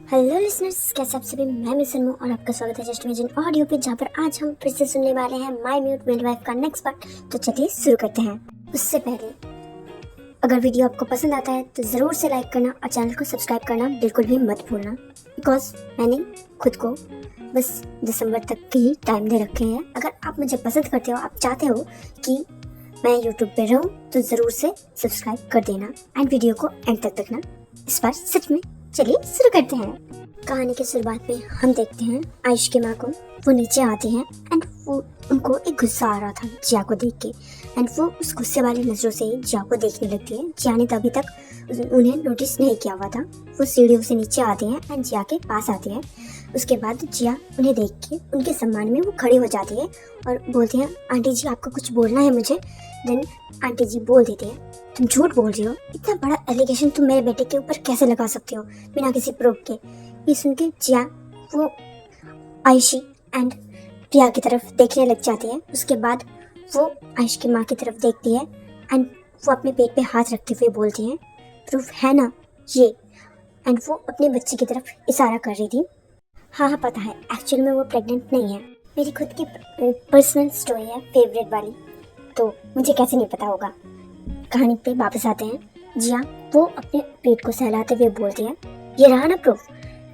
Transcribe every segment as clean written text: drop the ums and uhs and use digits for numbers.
Hello listeners, कैसे आप सभी। मैं मिशन हूँ और आपका स्वागत है जस्ट इमेजिन ऑडियो पे, जहाँ पर आज हम फिर से सुनने वाले हैं माय म्यूट मेरी वाइफ का नेक्स्ट पार्ट। तो चलिए शुरू करते हैं। उससे पहले अगर वीडियो आपको पसंद आता है तो ज़रूर से लाइक करना और चैनल को सब्सक्राइब करना बिल्कुल भी मत भूलना, बिकॉज मैंने खुद को बस दिसंबर तक के ही टाइम दे रखे हैं। अगर आप मुझे पसंद करते हो, आप चाहते हो कि मैं यूट्यूब पे रहूँ, तो ज़रूर से सब्सक्राइब कर देना एंड वीडियो को एंड तक देखना। इस बार सच में चलिए शुरू करते हैं। कहानी की शुरुआत में हम देखते हैं आयुष की माँ को। वो नीचे आती हैं एंड वो उनको एक गुस्सा आ रहा था जिया को देख के, एंड वो उस गुस्से वाली नजरों से ही जिया को देखने लगती है। जिया ने तभी तक उन्हें नोटिस नहीं किया हुआ था। वो सीढ़ियों से नीचे आती हैं एंड जिया के पास आती है। उसके बाद जिया उन्हें देख के उनके सम्मान में वो खड़ी हो जाती है और बोलती हैं, आंटी जी आपको कुछ बोलना है मुझे। देन आंटी जी बोल देती है, तुम झूठ बोल रही हो, इतना बड़ा एलिगेशन तुम मेरे बेटे के ऊपर कैसे लगा सकते हो बिना किसी प्रूफ के। ये सुन के जिया वो आयुषी एंड प्रिया की तरफ देखने लग जाती है। उसके बाद वो आयुष की माँ की तरफ देखती है एंड वो अपने पेट पे हाथ रखते हुए बोलती हैं, प्रूफ है ना ये। एंड वो अपने बच्चे की तरफ इशारा कर रही थी। हाँ पता है, एक्चुअली में वो प्रेग्नेंट नहीं है। मेरी खुद की पर्सनल स्टोरी है, फेवरेट वाली, तो मुझे कैसे नहीं पता होगा। कहानी पे वापस आते हैं। जिया वो अपने पेट को सहलाते हुए बोलती है, ये रहा ना प्रूफ।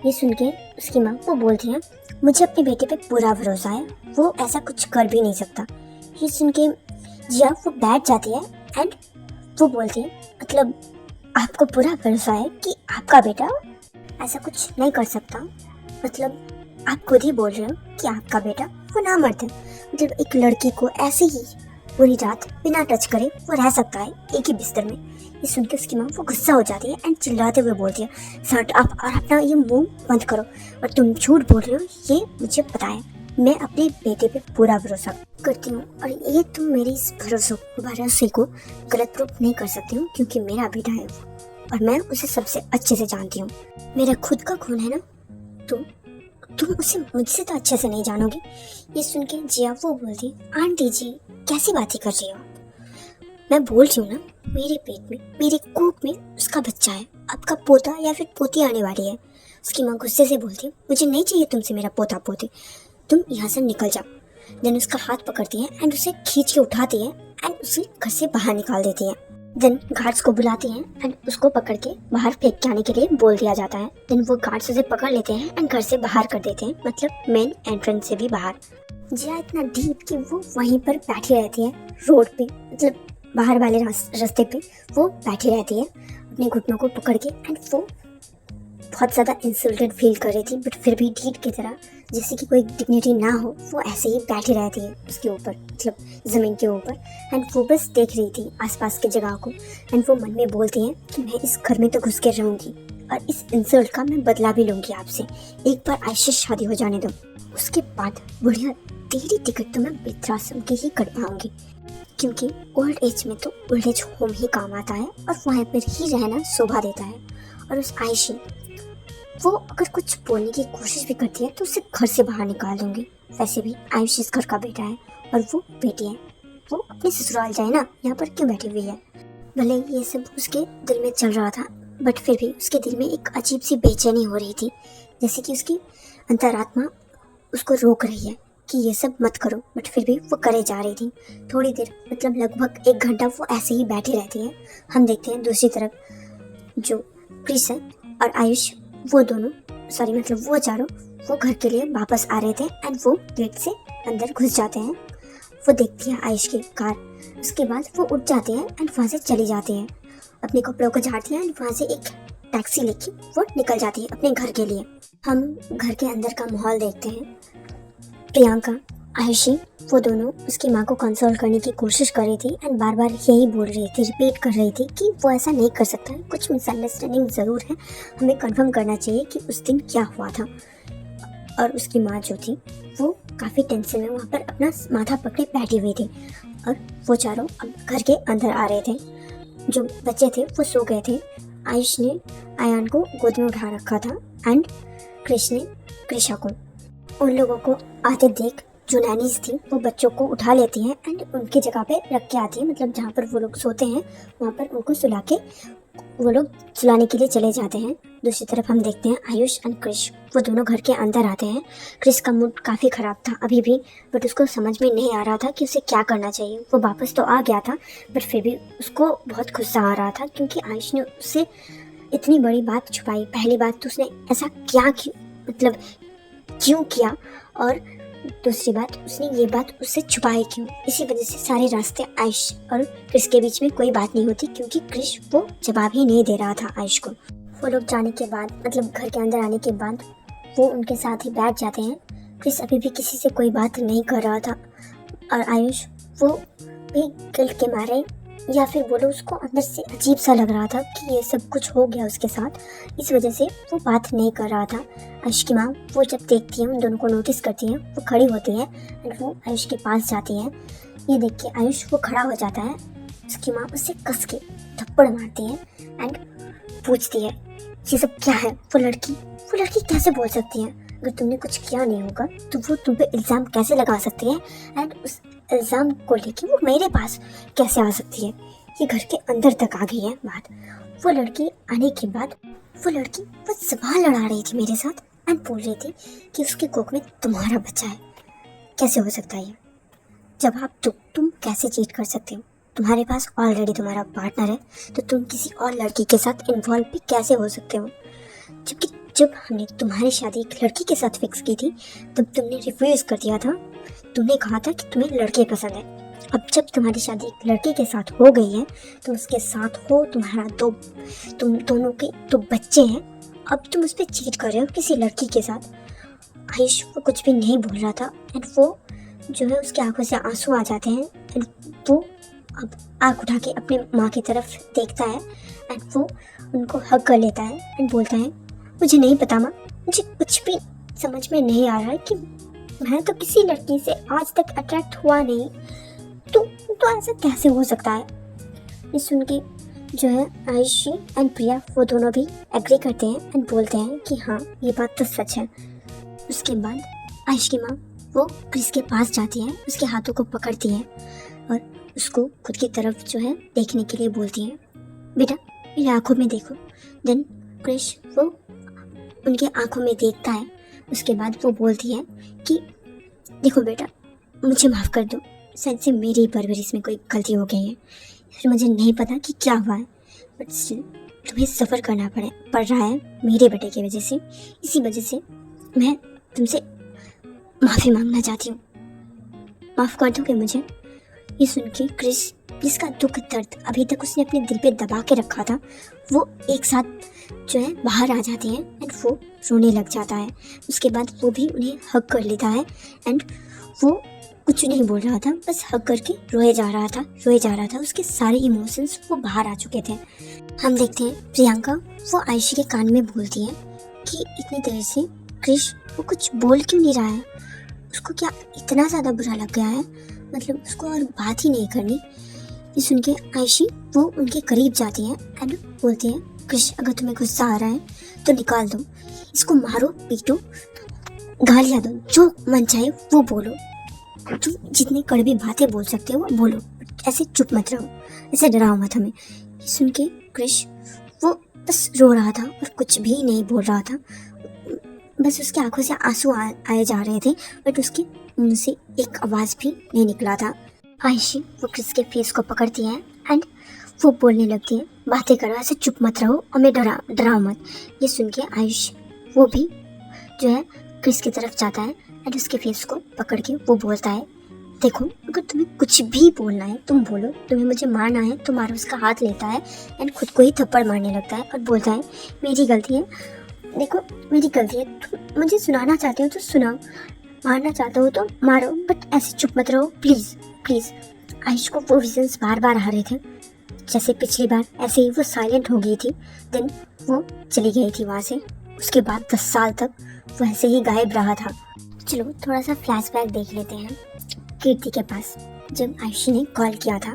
ये सुन के उसकी माँ वो बोलती है, मुझे अपने बेटे पे पूरा भरोसा है, वो ऐसा कुछ कर भी नहीं सकता। ये सुन के जिया वो बैठ जाती है एंड वो बोलती है, मतलब आपको पूरा भरोसा है कि आपका बेटा ऐसा कुछ नहीं कर सकता? मतलब आप खुद ही बोल रहे हो कि आपका बेटा वो नामर्द है। मतलब एक लड़की को ऐसे ही पूरी रात बिना टच करे वो रह सकता है एक ही बिस्तर में। ये सुन के उसकी माँ वो गुस्सा हो जाती है एंड चिल्लाते हुए बोलती है, सट आप और अपना ये मुंह बंद करो, और तुम झूठ बोल रहे हो, ये मुझे पता है। मैं अपने बेटे पे पूरा भरोसा करती हूँ और ये तुम मेरे इस भरोसे को गलत प्रूफ नहीं कर सकती हूँ, क्योंकि मेरा बेटा है वो और मैं उसे सबसे अच्छे से जानती हूँ। मेरा खुद का खून है ना, तो तुम उसे मुझसे तो अच्छे से नहीं जानोगे। ये सुन के जिया वो बोलती, आंटी जी कैसी बातें कर रही हो? मैं बोल रही हूँ ना, मेरे पेट में, मेरे कोख में उसका बच्चा है, आपका पोता या फिर पोती आने वाली है। उसकी माँ गुस्से से बोलती है, मुझे नहीं चाहिए तुमसे मेरा पोता पोती, तुम यहाँ से निकल जाओ। देन उसका हाथ पकड़ती है एंड उसे खींच के उठाती है एंड उसे घर से बाहर निकाल देती है। देन गार्ड्स को बुलाती हैं एंड उसको पकड़ के बाहर फेंक के आने के लिए बोल दिया जाता है। देन वो गार्ड्स उसे पकड़ लेते हैं एंड घर से बाहर कर देते हैं, मतलब मेन एंट्रेंस से भी बाहर। जिया इतना डीप कि वो वहीं पर बैठी रहती है रोड पे, मतलब बाहर वाले रास्ते पे वो बैठी रहती है अपने घुटनों को पकड़ के, एंड वो बहुत ज़्यादा इंसल्टेड फील कर रही थी, बट फिर भी ढीठ की तरह, जैसे कि कोई डिग्निटी ना हो, वो ऐसे ही बैठी रहती है उसके ऊपर, मतलब ज़मीन के ऊपर। एंड वो बस देख रही थी आसपास की जगह को एंड वो मन में बोलती है कि मैं इस घर में तो घुस के रहूँगी और इस इंसल्ट का मैं बदला भी लूँगी आपसे, एक बार आयुष से शादी हो जाने दो, उसके बाद बढ़िया तेरी टिकट तो मैं वृद्धाश्रम की ही कट पाऊंगी, क्योंकि ओल्ड एज में तो ओल्ड एज होम ही काम आता है और वहाँ पर ही रहना शोभा देता है। और उस आयुषी वो अगर कुछ बोलने की कोशिश भी करती है तो उसे घर से बाहर निकाल दूंगी। वैसे भी आयुष इस घर का बेटा है और वो बेटी है, वो अपने ससुराल जाए ना, यहाँ पर क्यों बैठी हुई है। भले ये सब उसके दिल में चल रहा था, बट फिर भी उसके दिल में एक अजीब सी बेचैनी हो रही थी, जैसे कि उसकी अंतरात्मा उसको रोक रही है कि ये सब मत करो, बट फिर भी वो करे जा रही थी। थोड़ी देर, मतलब लगभग 1 घंटा वो ऐसे ही बैठी रहती है। हम देखते हैं दूसरी तरफ जो क्रिस है और आयुष, वो दोनों मतलब वो चारों वो घर के लिए वापस आ रहे थे एंड वो गेट से अंदर घुस जाते हैं। वो देखती है आयुष की कार, उसके बाद वो उठ जाते हैं एंड वहाँ से चली जाती हैं, अपने कपड़ों को झाड़ती हैं एंड वहाँ से एक टैक्सी लेके वो निकल जाती है अपने घर के लिए। हम घर के अंदर का माहौल देखते हैं। प्रियंका, आयुषी, वो दोनों उसकी माँ को कंसोल करने की कोशिश कर रही थी एंड बार बार यही बोल रही थी, रिपीट कर रही थी कि वो ऐसा नहीं कर सकता है, कुछ मिसअंडरस्टैंडिंग ज़रूर है, हमें कंफर्म करना चाहिए कि उस दिन क्या हुआ था। और उसकी माँ जो थी वो काफ़ी टेंशन में वहाँ पर अपना माथा पकड़े बैठी हुई थी और वो चारों अब घर के अंदर आ रहे थे। जो बच्चे थे वो सो गए थे। आयुष ने आयान को गोद में उठा रखा था एंड कृष ने कृषा को। उन लोगों को आते देख जो नैनीज थी वो बच्चों को उठा लेती हैं एंड उनकी जगह पे रख के आती है, मतलब जहाँ पर वो लोग सोते हैं वहाँ पर उनको सुला के वो लोग सुलाने के लिए चले जाते हैं। दूसरी तरफ हम देखते हैं आयुष एंड क्रिश, वो दोनों घर के अंदर आते हैं। क्रिश का मूड काफ़ी ख़राब था अभी भी, बट उसको समझ में नहीं आ रहा था कि उसे क्या करना चाहिए। वो वापस तो आ गया था, बट फिर भी उसको बहुत गुस्सा आ रहा था क्योंकि आयुष ने उससे इतनी बड़ी बात छुपाई। पहली बात तो उसने ऐसा क्या मतलब क्यों किया, और दूसरी बात उसने ये बात उससे छुपाई क्यों। इसी वजह से सारे रास्ते आयुष और क्रिश के बीच में कोई बात नहीं होती, क्योंकि क्रिश वो जवाब ही नहीं दे रहा था आयुष को। वो लोग जाने के बाद, मतलब घर के अंदर आने के बाद, वो उनके साथ ही बैठ जाते हैं। क्रिश अभी भी किसी से कोई बात नहीं कर रहा था, और आयुष वो भी गिल्ट के मारे, या फिर बोलो उसको अंदर से अजीब सा लग रहा था कि ये सब कुछ हो गया उसके साथ, इस वजह से वो बात नहीं कर रहा था। आयुष की माँ वो जब देखती है, उन दोनों को नोटिस करती है, वो खड़ी होती है एंड वो आयुष के पास जाती है। ये देख के आयुष वो खड़ा हो जाता है। उसकी माँ उसे कस के थप्पड़ मारती है एंड पूछती है ये सब क्या है। वो लड़की कैसे बोल सकती है? अगर तुमने कुछ किया नहीं होगा तो वो तुम पे इल्ज़ाम कैसे लगा सकती है, एंड उस इल्ज़ाम को लेके वो मेरे पास कैसे आ सकती है? ये घर के अंदर तक आ गई है बात। वो लड़की आने के बाद वो सवाल लड़ा रही थी मेरे साथ एंड बोल रही थी कि उसके कोख में तुम्हारा बच्चा है। कैसे हो सकता है ये? जवाब दो, तुम कैसे चीट कर सकते हो? तुम्हारे पास ऑलरेडी तुम्हारा पार्टनर है, तो तुम किसी और लड़की के साथ इन्वॉल्व भी कैसे हो सकते हो? जबकि जब हमने तुम्हारी शादी एक लड़की के साथ फिक्स की थी, तब तुमने रिफ्यूज़ कर दिया था। तुमने कहा था कि तुम्हें लड़के पसंद है। अब जब तुम्हारी शादी एक लड़के के साथ हो गई है, तुम उसके साथ हो, तुम दोनों के 2 बच्चे हैं, अब तुम उस पर चीट कर रहे हो किसी लड़की के साथ। आयुष वो कुछ भी नहीं बोल रहा था एंड वो जो है उसकी आंखों से आंसू आ जाते हैं एंड वो अब आँख उठा के अपनी माँ की तरफ देखता है एंड वो उनको हग कर लेता है एंड बोलता है मुझे नहीं पता माँ, मुझे कुछ भी समझ में नहीं आ रहा है कि मैं तो किसी लड़की से आज तक अट्रैक्ट हुआ नहीं, तो ऐसा कैसे हो सकता है? ये सुन के जो है आयुषी एंड प्रिया वो दोनों भी एग्री करते हैं एंड बोलते हैं कि हाँ ये बात तो सच है। उसके बाद आयुष की माँ वो क्रिस के पास जाती है, उसके हाथों को पकड़ती है और उसको खुद की तरफ जो है देखने के लिए बोलती है, बेटा मेरी आंखों में देखो। देन क्रिश वो उनके आंखों में देखता है। उसके बाद वो बोलती है कि देखो बेटा मुझे माफ़ कर दो, शायद से मेरी परवरिश में कोई गलती हो गई है, फिर मुझे नहीं पता कि क्या हुआ है, बट स्टिल तुम्हें सफ़र करना पड़ रहा है मेरे बेटे की वजह से। इसी वजह से मैं तुमसे माफ़ी मांगना चाहती हूँ, माफ़ कर दोगे मुझे? ये सुन के क्रिस जिसका दुख दर्द अभी तक उसने अपने दिल पे दबा के रखा था, वो एक साथ जो है बाहर आ जाते हैं एंड वो रोने लग जाता है। उसके बाद वो भी उन्हें हग कर लेता है एंड वो कुछ नहीं बोल रहा था, बस हग करके रोए जा रहा था। उसके सारे इमोशंस वो बाहर आ चुके थे। हम देखते हैं प्रियंका वो आयुषी के कान में बोलती है कि इतनी देर से क्रिश वो कुछ बोल क्यों नहीं रहा है, उसको क्या इतना ज़्यादा बुरा लग गया है, मतलब उसको और बात ही नहीं करनी। ये सुन के आयुषी वो उनके करीब जाती है एंड बोलती है क्रिश अगर तुम्हें गुस्सा आ रहा है तो निकाल दो, इसको मारो पीटो गालियाँ दो, जो मन चाहे वो बोलो, तुम जितनी कड़वी बातें बोल सकते हो वो बोलो, ऐसे चुप मत रहो, ऐसे डराओ मत हमें। ये सुन के क्रिश वो बस रो रहा था और कुछ भी नहीं बोल रहा था, बस उसकी आंखों से आंसू आए जा रहे थे, बट उसके मुंह से एक आवाज़ भी नहीं निकला था। आयुषी वो क्रिस के फेस को पकड़ती है एंड वो बोलने लगती है बातें करो, ऐसे चुप मत रहो और मैं डराओ मत। ये सुन के आयुष वो भी जो है क्रिस की तरफ जाता है एंड उसके फेस को पकड़ के वो बोलता है देखो अगर तुम्हें कुछ भी बोलना है तुम बोलो, तुम्हें मुझे मारना है तो मारो। उसका हाथ लेता है एंड खुद को ही थप्पड़ मारने लगता है और बोलता है मेरी गलती है, देखो मेरी गलती है, तुम मुझे सुनाना चाहते हो तो सुनाओ, मारना चाहते हो तो मारो, बट ऐसे चुप मत रहो प्लीज़ प्लीज़। आयुष को वो विजन्स बार बार आ रहे थे, जैसे पिछली बार ऐसे ही वो साइलेंट हो गई थी, देन वो चली गई थी वहाँ से। उसके बाद 10 साल तक वो ऐसे ही गायब रहा था। चलो थोड़ा सा फ्लैशबैक देख लेते हैं कीर्ति के पास। जब आयुषी ने कॉल किया था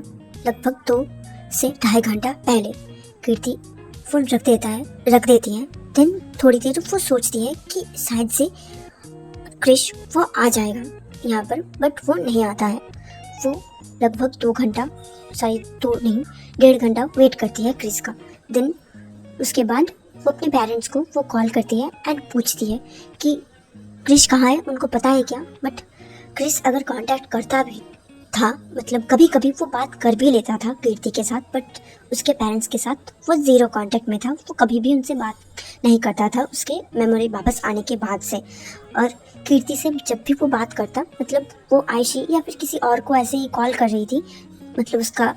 लगभग 2 से 2.5 घंटा पहले, कीर्ति फ़ोन रख देती है। देन थोड़ी देर वो सोचती है कि शायद से क्रिश वो आ जाएगा यहाँ पर, बट वो नहीं आता है। वो लगभग 2 घंटा, शायद 2 नहीं 1.5 घंटा वेट करती है क्रिस का, देन उसके बाद वो अपने पेरेंट्स को वो कॉल करती है एंड पूछती है कि क्रिश कहाँ है, उनको पता है क्या। बट क्रिश अगर कांटेक्ट करता भी था, मतलब कभी कभी वो बात कर भी लेता था कीर्ति के साथ, बट उसके पेरेंट्स के साथ वो ज़ीरो कांटेक्ट में था। वो कभी भी उनसे बात नहीं करता था उसके मेमोरी वापस आने के बाद से। और कीर्ति से जब भी वो बात करता, मतलब वो आयशी या फिर किसी और को ऐसे ही कॉल कर रही थी, मतलब उसका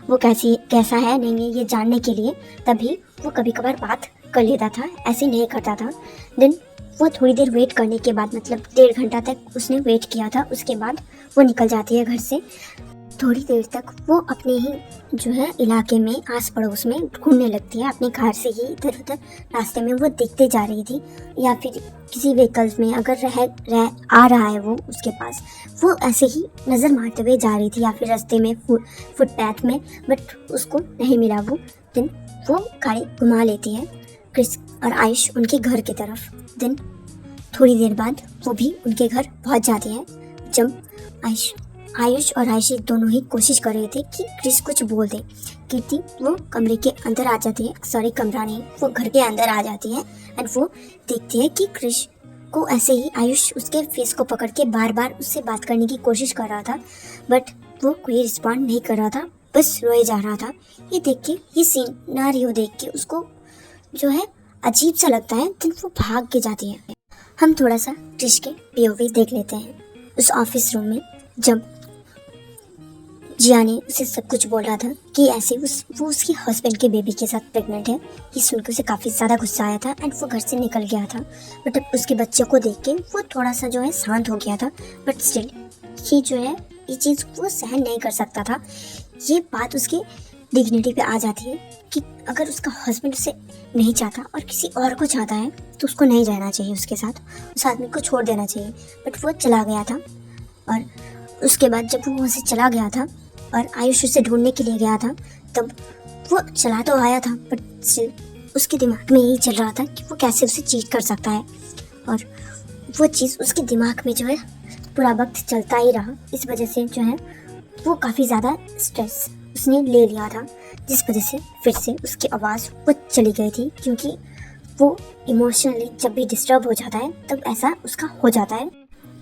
वो कैसा है नहीं है ये जानने के लिए, तभी वो कभी कभार बात कर लेता था, ऐसे नहीं करता था। देन वो थोड़ी देर वेट करने के बाद, मतलब 1.5 घंटा तक उसने वेट किया था, उसके बाद वो निकल जाती है घर से। थोड़ी देर तक वो अपने ही जो है इलाके में आस पड़ोस में घूमने लगती है, अपने घर से ही इधर उधर रास्ते में वो देखते जा रही थी, या फिर किसी व्हीकल्स में अगर आ रहा है वो उसके पास, वो ऐसे ही नज़र मारते हुए जा रही थी, या फिर रास्ते में फुटपाथ में, बट उसको नहीं मिला वो। देन वो गाड़ी घुमा लेती है क्रिस और आयुष उनके घर की तरफ। देन थोड़ी देर बाद वो भी उनके घर पहुंच जाती है। जब आयुष और आयशी दोनों ही कोशिश कर रहे थे कि क्रिस कुछ बोल दे, कीर्ति वो कमरे के अंदर आ जाती है, सॉरी कमरा नहीं, वो घर के अंदर आ जाती है एंड वो देखती है कि क्रिस को ऐसे ही आयुष उसके फेस को पकड़ के बार बार उससे बात करने की कोशिश कर रहा था, बट वो कोई रिस्पॉन्ड नहीं कर रहा था, बस रोए जा रहा था। ये देख के, ये सिनेरियो देख के उसको जो है अजीब सा लगता है, तो वो भाग के जाती है। हम थोड़ा सा क्रिश के पीओवी देख लेते हैं। उस ऑफिस रूम में जब जिया ने उसे सब कुछ बोल रहा था कि ऐसे वो उसकी हस्बैंड के बेबी के साथ प्रेग्नेंट है, ये सुनकर उसे काफ़ी ज़्यादा गुस्सा आया था एंड वो घर से निकल गया था। बट अब उसके बच्चे को देख के वो थोड़ा सा जो है शांत हो गया था, बट स्टिल ये जो है ये चीज़ वो सहन नहीं कर सकता था। ये बात उसके डिग्निटी पे आ जाती है कि अगर उसका हस्बैंड उसे नहीं चाहता और किसी और को चाहता है तो उसको नहीं रहना चाहिए उसके साथ, उस आदमी को छोड़ देना चाहिए। बट वो चला गया था, और उसके बाद जब वो वहाँ से चला गया था और आयुष उसे ढूंढने के लिए गया था, तब वो चला तो आया था, बट स्टिल उसके दिमाग में यही चल रहा था कि वो कैसे उसे चीट कर सकता है, और वो चीज़ उसके दिमाग में जो है पूरा वक्त चलता ही रहा। इस वजह से जो है वो काफ़ी ज़्यादा स्ट्रेस उसने ले लिया था, जिस वजह से फिर से उसकी आवाज़ वो चली गई थी, क्योंकि वो इमोशनली जब भी डिस्टर्ब हो जाता है तब ऐसा उसका हो जाता है।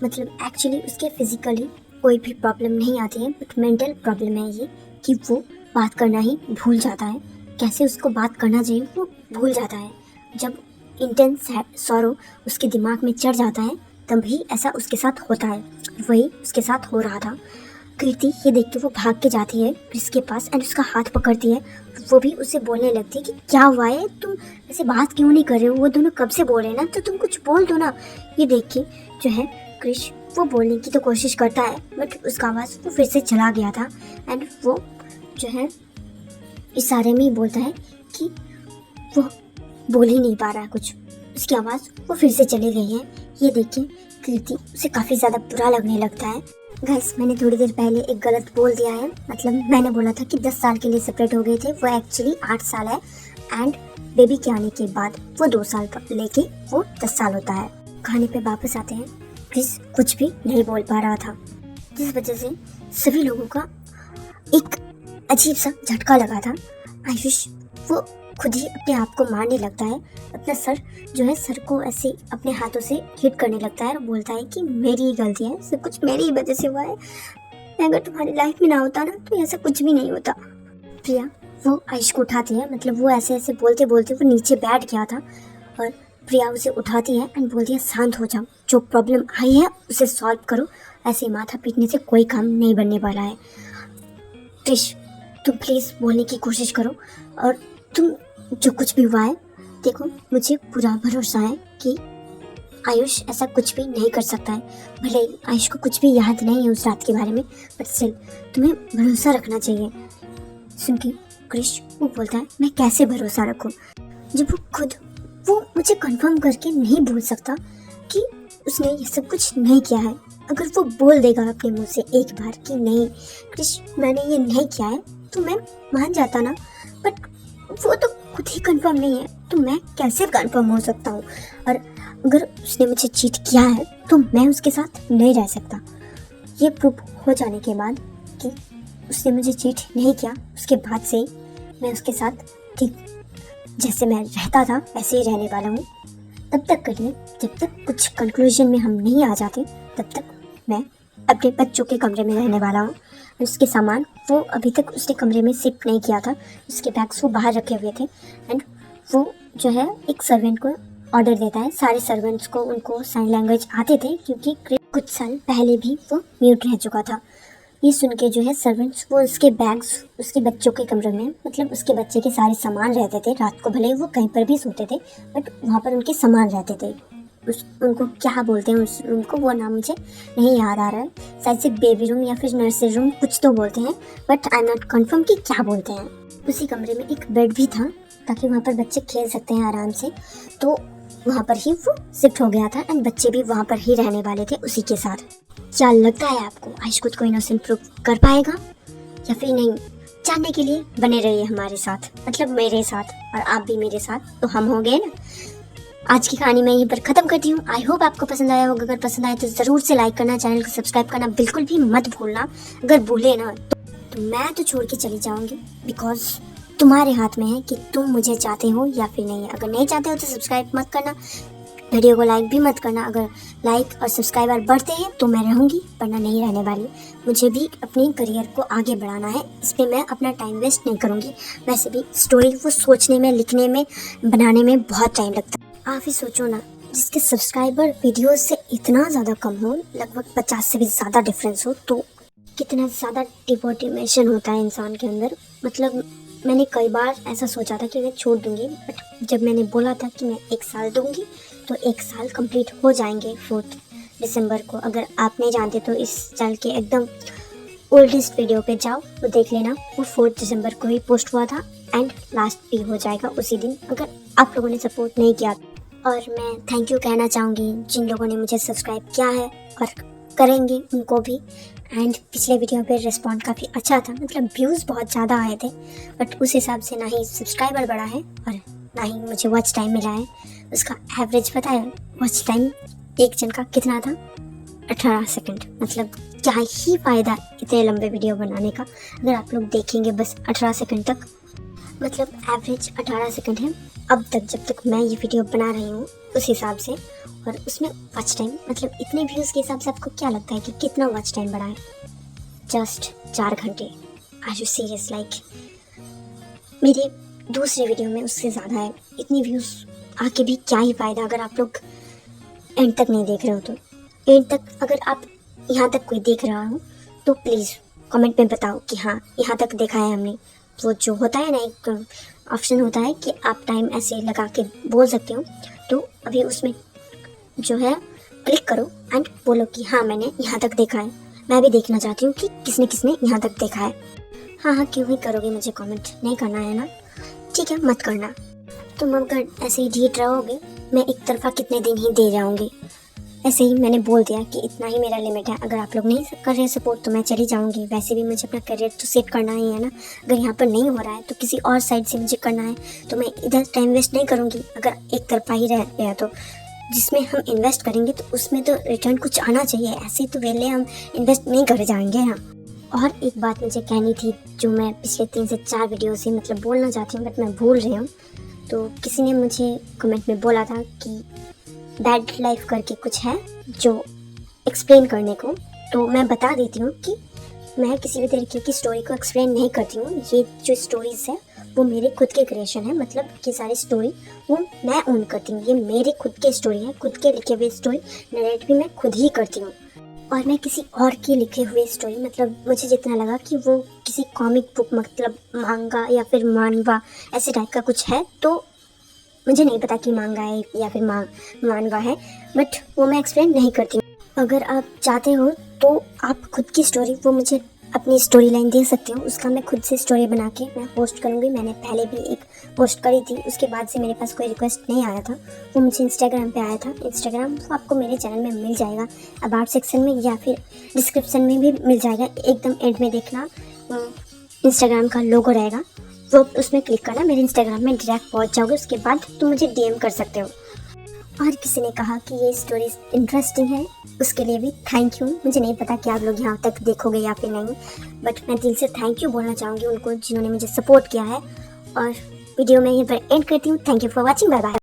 मतलब एक्चुअली उसके फिजिकली कोई भी प्रॉब्लम नहीं आती है, बट मेंटल प्रॉब्लम है ये कि वो बात करना ही भूल जाता है, कैसे उसको बात करना चाहिए वो भूल जाता है। जब इंटेंस सॉरो उसके दिमाग में चढ़ जाता है तभी ऐसा उसके साथ होता है, वही उसके साथ हो रहा था। कीर्ति ये देख के वो भाग के जाती है क्रिस के पास एंड उसका हाथ पकड़ती है। वो भी उसे बोलने लगती है कि क्या हुआ है, तुम ऐसे बात क्यों नहीं कर रहे हो, वो दोनों कब से बोल रहे हैं ना, तो तुम कुछ बोल दो ना। ये देख के जो है क्रिस वो बोलने की तो कोशिश करता है, बट उसका आवाज़ वो फिर से चला गया था एंड वो जो है इशारे में ही बोलता है कि वो बोल ही नहीं पा रहा है कुछ, उसकी आवाज़ वो फिर से चली गई है। ये देख के कीर्ति उसे काफ़ी ज़्यादा बुरा लगने लगता है। गाइस, मैंने थोड़ी देर पहले एक गलत बोल दिया है, मतलब मैंने बोला था कि 10 साल के लिए सेपरेट हो गए थे, वो एक्चुअली 8 साल है एंड बेबी के आने के बाद वो 2 साल लेके वो 10 साल होता है। खाने पे वापस आते हैं, क्रिस कुछ भी नहीं बोल पा रहा था, जिस वजह से सभी लोगों का एक अजीब सा झटका लगा था। आयुष वो खुद ही अपने आप को मारने लगता है, अपना सर जो है सर को ऐसे अपने हाथों से हिट करने लगता है और बोलता है कि मेरी ही गलती है, सब कुछ मेरी ही वजह से हुआ है, अगर तुम्हारी लाइफ में ना होता ना तो ऐसा कुछ भी नहीं होता। प्रिया वो आयुष को उठाती है, मतलब वो ऐसे ऐसे बोलते बोलते वो नीचे बैठ गया था और प्रिया उसे उठाती है एंड बोलती है शांत हो जाओ, जो प्रॉब्लम आई है उसे सॉल्व करो, ऐसे माथा पीटने से कोई काम नहीं बनने वाला है। क्रिश तुम प्लीज़ बोलने की कोशिश करो, और तुम जो कुछ भी हुआ है देखो, मुझे पूरा भरोसा है कि आयुष ऐसा कुछ भी नहीं कर सकता है। भले ही आयुष को कुछ भी याद नहीं है उस रात के बारे में, बट स्टिल तुम्हें भरोसा रखना चाहिए। सुन के क्रिश वो बोलता है मैं कैसे भरोसा रखूं, जब वो मुझे कंफर्म करके नहीं बोल सकता कि उसने ये सब कुछ नहीं किया है। अगर वो बोल देगा अपने मुंह से एक बार कि नहीं क्रिश मैंने ये नहीं किया है, तो मैं मान जाता ना, बट वो तो खुद ही कंफर्म नहीं है, तो मैं कैसे कंफर्म हो सकता हूँ। और अगर उसने मुझे चीट किया है तो मैं उसके साथ नहीं रह सकता। ये प्रूफ हो जाने के बाद कि उसने मुझे चीट नहीं किया, उसके बाद से मैं उसके साथ ठीक जैसे मैं रहता था वैसे ही रहने वाला हूँ। तब तक करिए जब तक कुछ कंक्लूजन में हम नहीं आ जाते, तब तक मैं अपने बच्चों के कमरे में रहने वाला हूँ। उसके सामान वो अभी तक उसने कमरे में शिफ्ट नहीं किया था, उसके बैग्स वो बाहर रखे हुए थे। एंड वो जो है एक सर्वेंट को ऑर्डर देता है। सारे सर्वेंट्स को उनको साइन लैंग्वेज आते थे क्योंकि कुछ साल पहले भी वो म्यूट रह चुका था। ये सुन के जो है सर्वेंट्स वो उसके बैग्स उसके बच्चों के कमरे में, मतलब उसके बच्चे के सारे सामान रहते थे। रात को भले वो कहीं पर भी सोते थे बट वहाँ पर उनके सामान रहते थे। उनको क्या बोलते हैं उस रूम को, वो नाम मुझे नहीं याद आ रहा है, शायद से बेबी रूम या फिर नर्सरी रूम कुछ तो बोलते हैं, but I am not confirm कि क्या बोलते हैं। उसी कमरे में एक बेड भी था ताकि वहाँ पर बच्चे खेल सकते हैं आराम से। तो वहाँ पर ही वो शिफ्ट हो गया था एंड बच्चे भी वहाँ पर ही रहने वाले थे उसी के साथ। क्या लगता है आपको आयुष खुद को इनोसेंट प्रूव कर पाएगा या फिर नहीं? जानने के लिए बने रहिए हमारे साथ, मतलब मेरे साथ, और आप भी मेरे साथ, तो हम हो गए ना। आज की कहानी मैं यहीं पर खत्म करती हूँ। आई होप आपको पसंद आया होगा। अगर पसंद आए तो ज़रूर से लाइक करना, चैनल को सब्सक्राइब करना बिल्कुल भी मत भूलना। अगर भूले ना तो मैं तो छोड़ के चली जाऊँगी, बिकॉज तुम्हारे हाथ में है कि तुम मुझे चाहते हो या फिर नहीं। अगर नहीं चाहते हो तो सब्सक्राइब मत करना, वीडियो को लाइक भी मत करना। अगर लाइक और सब्सक्राइबर बढ़ते हैं तो मैं रहूँगी, वरना नहीं रहने वाली। मुझे भी अपने करियर को आगे बढ़ाना है, इस पर मैं अपना टाइम वेस्ट नहीं करूँगी। वैसे भी स्टोरी वो सोचने में, लिखने में, बनाने में बहुत टाइम लगता है। आप ही सोचो ना, जिसके सब्सक्राइबर वीडियो से इतना ज़्यादा कम हो, लगभग 50 से भी ज़्यादा डिफरेंस हो, तो कितना ज़्यादा डिमोटिवेशन होता है इंसान के अंदर। मतलब मैंने कई बार ऐसा सोचा था कि मैं छोड़ दूंगी, बट जब मैंने बोला था कि मैं 1 साल दूंगी तो 1 साल कंप्लीट हो जाएंगे 4 दिसंबर को। अगर आप नहीं जानते तो इस साल के एकदम ओल्डेस्ट वीडियो पे जाओ, वो देख लेना। वो 4 दिसंबर को ही पोस्ट हुआ था एंड लास्ट भी हो जाएगा उसी दिन, अगर आप लोगों ने सपोर्ट नहीं किया। और मैं थैंक यू कहना चाहूँगी जिन लोगों ने मुझे सब्सक्राइब किया है और करेंगे उनको भी। एंड पिछले वीडियो पे रिस्पॉन्ड काफ़ी अच्छा था, मतलब व्यूज़ बहुत ज़्यादा आए थे, बट उस हिसाब से ना ही सब्सक्राइबर बढ़ा है और ना ही मुझे वॉच टाइम मिला है। उसका एवरेज पता है वॉच टाइम एक जन का कितना था? 18 सेकंड। मतलब क्या ही फ़ायदा इतने लंबे वीडियो बनाने का अगर आप लोग देखेंगे बस 18 सेकंड तक। मतलब एवरेज 18 सेकंड है अब तक, जब तक मैं ये वीडियो बना रही हूँ उस हिसाब से। और उसमें वॉच टाइम, मतलब इतने व्यूज़ के हिसाब से आपको क्या लगता है कि कितना वॉच टाइम बढ़ा है? जस्ट 4 घंटे। Are you serious? लाइक मेरे दूसरे वीडियो में उससे ज़्यादा है। इतनी व्यूज़ आके भी क्या ही फ़ायदा अगर आप लोग एंड तक नहीं देख रहे हो तो। एंड तक अगर आप यहाँ तक कोई देख रहा हो तो प्लीज़ कमेंट में बताओ कि हाँ यहाँ तक देखा है हमने। वो जो होता है ना, एक ऑप्शन होता है कि आप टाइम ऐसे लगा के बोल सकते हो, तो अभी उसमें जो है क्लिक करो एंड बोलो कि हाँ मैंने यहाँ तक देखा है। मैं भी देखना चाहती हूँ कि किसने किसने यहाँ तक देखा है। हाँ हाँ क्यों ही करोगे मुझे कमेंट? नहीं करना है ना? ठीक है, मत करना। तुम अगर ऐसे ही ढीठ रहोगे, मैं एक तरफा कितने दिन ही दे जाऊँगी। ऐसे ही मैंने बोल दिया कि इतना ही मेरा लिमिट है। अगर आप लोग नहीं कर रहे सपोर्ट तो मैं चली जाऊँगी। वैसे भी मुझे अपना करियर तो सेट करना ही है ना। अगर यहाँ पर नहीं हो रहा है तो किसी और साइड से मुझे करना है, तो मैं इधर टाइम वेस्ट नहीं करूँगी। अगर एक तरफा ही रह गया तो जिसमें हम इन्वेस्ट करेंगे तो उसमें तो रिटर्न कुछ आना चाहिए। ऐसे तो वेले हम इन्वेस्ट नहीं कर जाएंगे ना। और एक बात मुझे कहनी थी जो मैं पिछले 3 से 4 वीडियो से मतलब बोलना चाहती हूँ, बट मैं भूल रही हूँ। तो किसी ने मुझे कमेंट में बोला था कि बैड लाइफ करके कुछ है जो एक्सप्लेन करने को, तो मैं बता देती हूँ कि मैं किसी भी तरीके की स्टोरी को एक्सप्लेन नहीं करती हूँ। ये जो स्टोरीज़ है वो मेरे खुद के क्रिएशन है, मतलब ये सारी स्टोरी वो मैं ओन करती हूँ। ये मेरे खुद के स्टोरी है, खुद के लिखे हुए स्टोरी नरेट भी मैं खुद ही करती हूँ। और मैं किसी और के लिखे हुए स्टोरी, मतलब मुझे जितना लगा कि वो किसी कॉमिक बुक, मतलब मांगा या फिर मानवा ऐसे टाइप का कुछ है, तो मुझे नहीं पता कि मांगा है या फिर मानवा है, बट वो मैं एक्सप्लेन नहीं करती हूँ। अगर आप चाहते हो तो आप खुद की स्टोरी वो मुझे अपनी स्टोरी लाइन दे सकते हो, उसका मैं खुद से स्टोरी बना के मैं पोस्ट करूँगी। मैंने पहले भी एक पोस्ट करी थी, उसके बाद से मेरे पास कोई रिक्वेस्ट नहीं आया था। वो मुझे इंस्टाग्राम पे आया था। इंस्टाग्राम वो आपको मेरे चैनल में मिल जाएगा, अबाउट सेक्शन में या फिर डिस्क्रिप्शन में भी मिल जाएगा। एकदम एंड में देखना इंस्टाग्राम का लोगो रहेगा, वो उसमें क्लिक करना, मेरे इंस्टाग्राम में डायरेक्ट पहुँच जाओगे। उसके बाद तुम मुझे डीएम कर सकते हो। और किसी ने कहा कि ये स्टोरी इंटरेस्टिंग है, उसके लिए भी थैंक यू। मुझे नहीं पता कि आप लोग यहाँ तक देखोगे या फिर नहीं, बट मैं दिल से थैंक यू बोलना चाहूँगी उनको जिन्होंने मुझे सपोर्ट किया है। और वीडियो में यहीं पर एंड करती हूँ। Thank you for watching, bye bye.